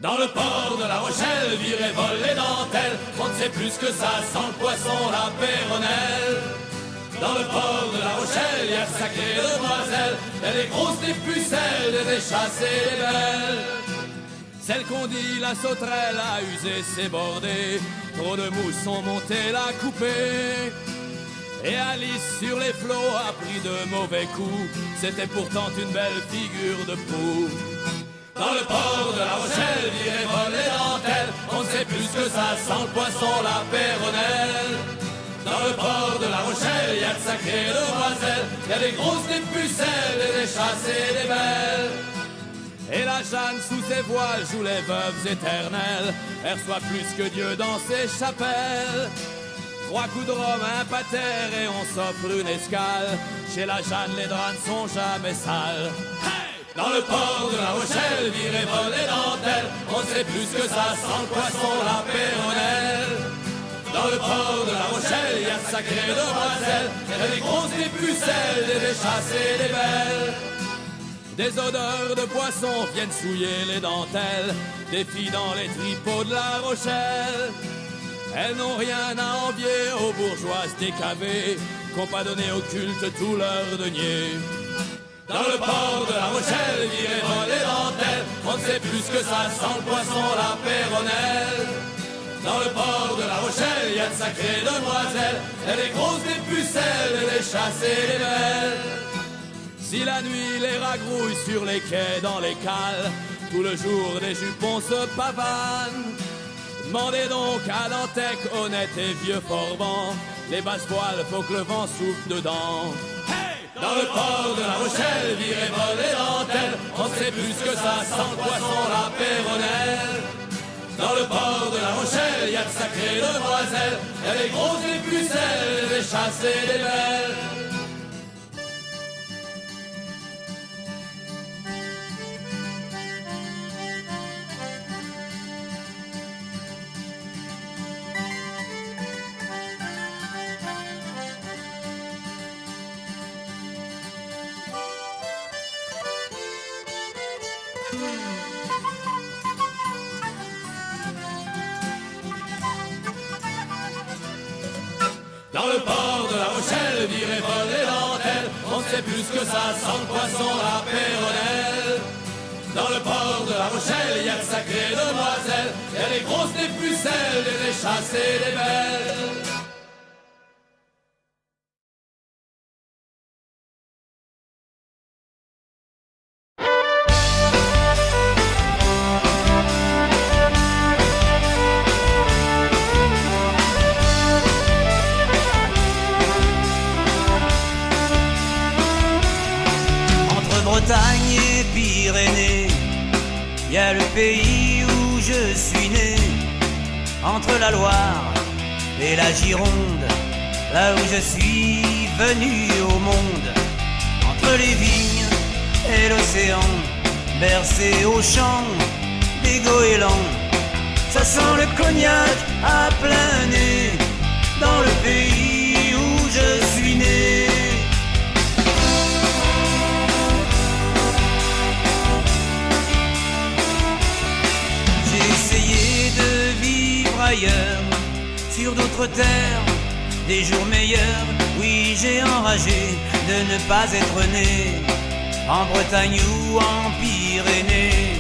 Dans le port de La Rochelle, virez vol les dentelles. On ne sait plus que ça sans le poisson, la péronnelle. Dans le port de La Rochelle, il y a de sacrées demoiselles. Il y a des grosses, des pucelles, des déchassées, des belles. Celle qu'on dit la sauterelle a usé ses bordées. Trop de mousse ont monté la coupée. Et Alice sur les flots a pris de mauvais coups. C'était pourtant une belle figure de proue. Dans le port de La Rochelle, virez vol les dentelles. On ne sait plus que ça sans le poisson, la péronnelle. Dans le port de La Rochelle, il y a de sacrées demoiselles. Il y a des grosses, des pucelles, et des chassées, des belles. Et la Jeanne sous ses voiles joue les veuves éternelles. Elle reçoit plus que Dieu dans ses chapelles. 3 coups de rhum, un pater et on s'offre une escale. Chez la Jeanne, les draps ne sont jamais sales. Hey! Dans le port de La Rochelle, virez vol les dentelles. On sait plus que ça sans le poisson, la péronnelle. Dans le port de La Rochelle, il y a de sacrées demoiselles. Il y a des grosses, des pucelles, des chassées, des belles. Des odeurs de poisson viennent souiller les dentelles. Des filles dans les tripots de La Rochelle. Elles n'ont rien à envier aux bourgeoises décavées qu'ont pas donné au culte tout leur denier. Dans le port de La Rochelle, virez vol les dentelles. On ne sait plus que ça sans le poisson, la péronnelle. Dans le port de La Rochelle, il y a de sacrées demoiselles. Il y a des grosses, des pucelles, et des chassées, des belles. Si la nuit les ragrouille sur les quais, dans les cales, tout le jour des jupons se pavanent. Demandez donc à Dantec, honnête et vieux Forban, les basses voiles, faut que le vent souffle dedans. Hey! Dans le port de La Rochelle, virez vol les dentelles. On sait plus que ça sans le poisson, la péronnelle. Dans le port de La Rochelle, il y a de sacrées demoiselles. Il y a des grosses, des pucelles, des chassées, des belles. Dans le port de La Rochelle, virez vol les dentelles. On ne sait plus que ça sans le poisson, la péronnelle. Dans le port de La Rochelle, il y a de sacrées demoiselles. Il y a des grosses, des pucelles, des chassées, des belles. Bretagne et Pyrénées, il y a le pays où je suis né. Entre la Loire et la Gironde, là où je suis venu au monde. Entre les vignes et l'océan, bercé au chant des goélands. Ça sent le cognac à plein nez, dans le pays où je suis né. De vivre ailleurs, sur d'autres terres, des jours meilleurs. Oui, j'ai enragé de ne pas être né en Bretagne ou en Pyrénées.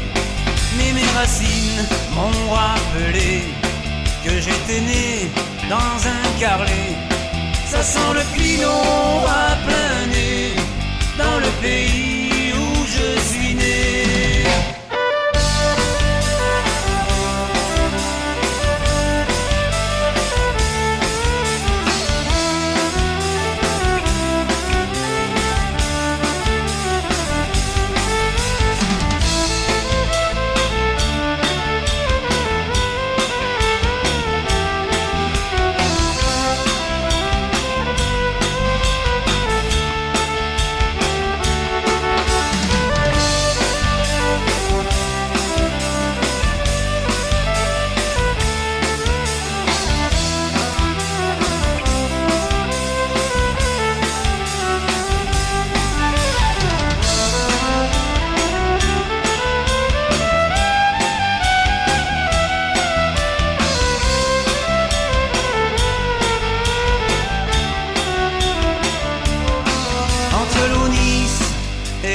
Mais mes racines m'ont rappelé que j'étais né dans un carlet. Ça sent le clinon à plein nez, dans le pays où je suis né.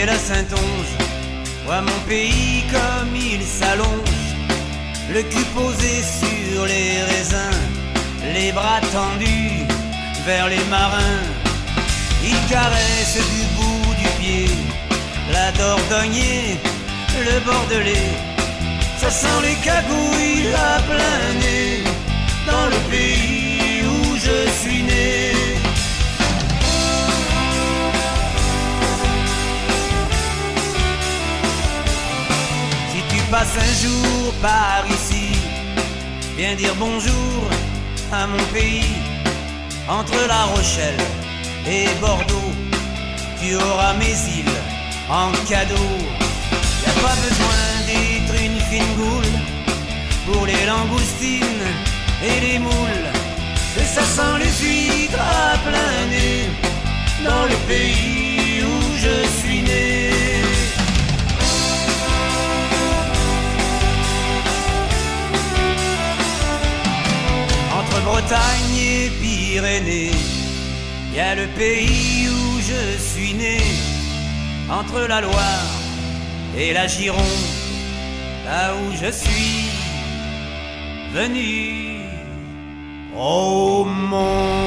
et la Saintonge. Vois mon pays comme il s'allonge, le cul posé sur les raisins, les bras tendus vers les marins. Il caresse du bout du pied la Dordogne, le Bordelais. Ça sent les cagouilles à plein nez dans le pays où je suis né. Si tu passes un jour par ici, viens dire bonjour à mon pays. Entre La Rochelle et Bordeaux, tu auras mes îles en cadeau. Y a pas besoin d'être une fine goule pour les langoustines et les moules. Et ça sent les huîtres à plein nez dans le pays où je suis né. Entre Bretagne et Pyrénées, y a le pays où je suis né. Entre la Loire et la Gironde, là où je suis venu au monde.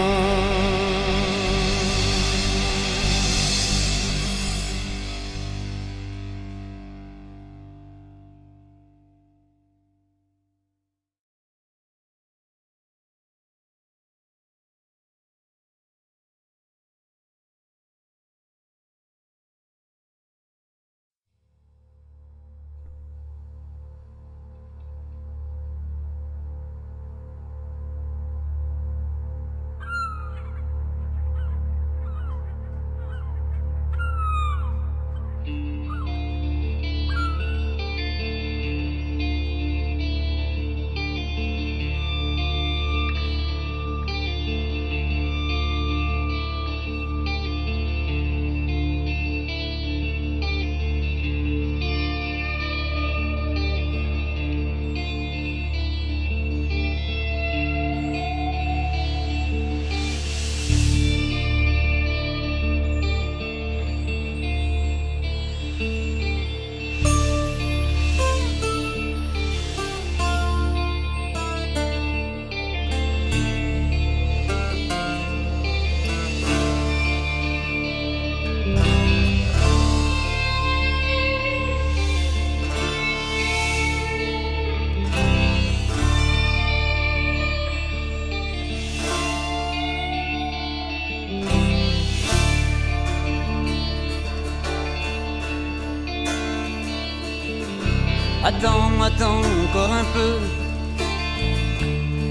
Attends, attends encore un peu,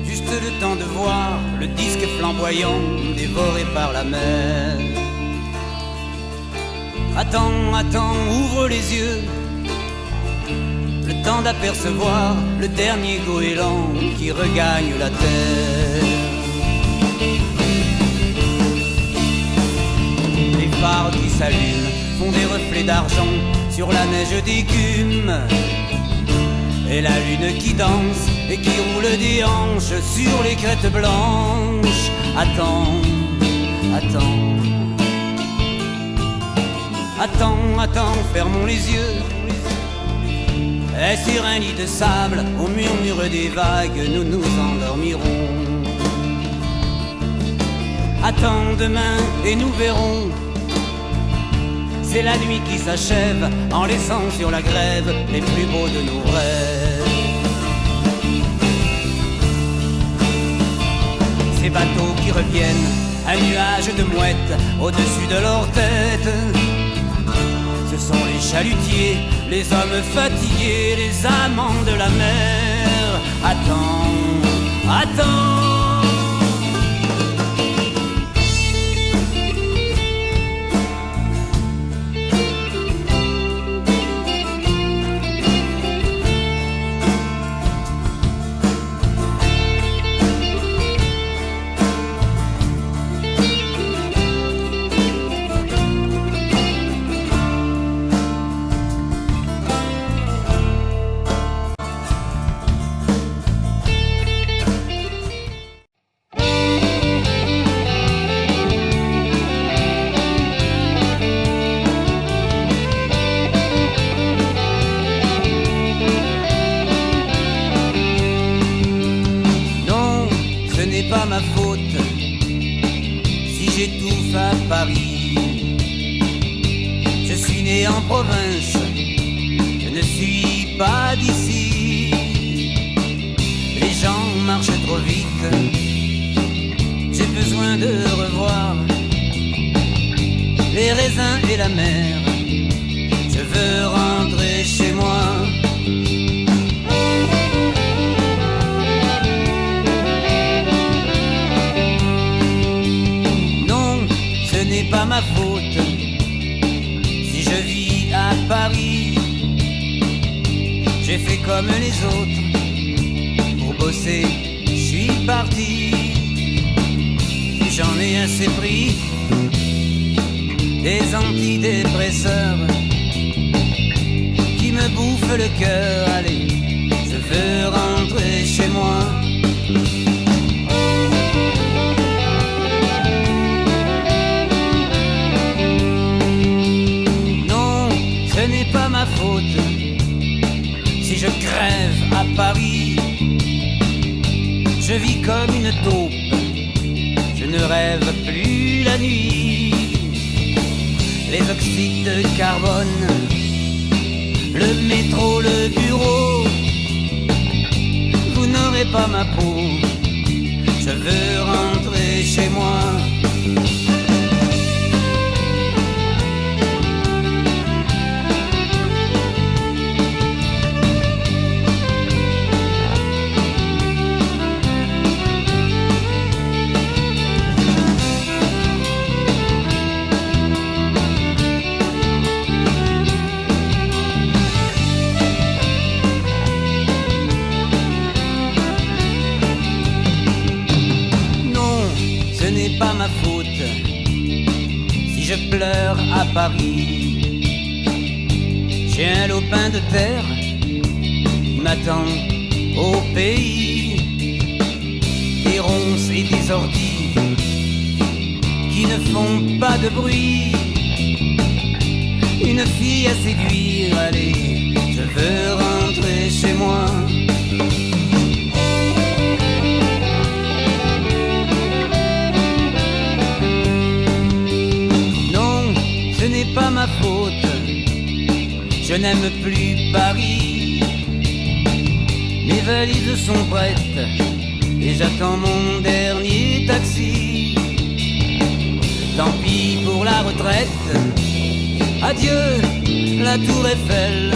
juste le temps de voir le disque flamboyant dévoré par la mer. Attends, attends, ouvre les yeux, le temps d'apercevoir le dernier goéland qui regagne la terre. Les phares qui s'allument font des reflets d'argent sur la neige d'écume, et la lune qui danse et qui roule des hanches sur les crêtes blanches. Attends, attends, attends, attends, fermons les yeux. Et sur un lit de sable, au murmure des vagues, nous nous endormirons. Attends demain et nous verrons. C'est la nuit qui s'achève en laissant sur la grève les plus beaux de nos rêves. Ces bateaux qui reviennent, un nuage de mouettes au-dessus de leur tête. Ce sont les chalutiers, les hommes fatigués, les amants de la mer. Attends, attends. m'étouffe à Paris. Je suis né en province, je ne suis pas d'ici. Les gens marchent trop vite, j'ai besoin de revoir les raisins et la mer. Je veux rentrer chez moi. Non, ce n'est pas ma faute si je vis à Paris. J'ai fait comme les autres, pour bosser, je suis parti. J'en ai assez pris des antidépresseurs qui me bouffent le cœur. Allez, je veux rentrer chez moi. Non, ce n'est pas ma faute si je crève à Paris. Je vis comme une taupe, je ne rêve plus la nuit. Les oxydes de carbone, le métro, le bureau, vous n'aurez pas ma peau. Je veux rentrer chez moi. Pas ma faute si je pleure à Paris. J'ai un lopin de terre qui m'attend au pays. Des ronces et des orties qui ne font pas de bruit. Une fille à séduire, allez, je veux rentrer chez moi. Ce n'est pas ma faute, je n'aime plus Paris. Mes valises sont prêtes et j'attends mon dernier taxi. Tant pis pour la retraite, adieu la tour Eiffel.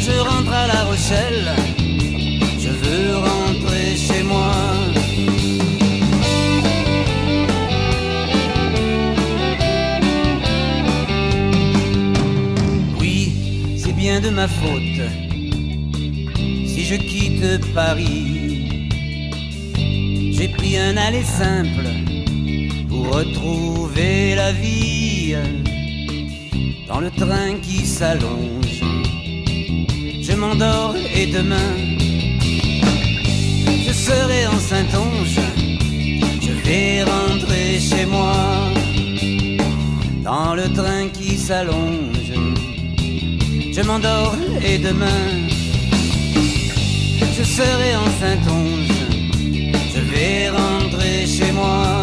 Je rentre à La Rochelle, je veux rentrer chez moi. Bien de ma faute si je quitte Paris. J'ai pris un aller simple pour retrouver la vie. Dans le train qui s'allonge, je m'endors et demain je serai en Saintonge. Je vais rentrer chez moi. Dans le train qui s'allonge, je m'endors et demain je serai en Saintonge. Je vais rentrer chez moi.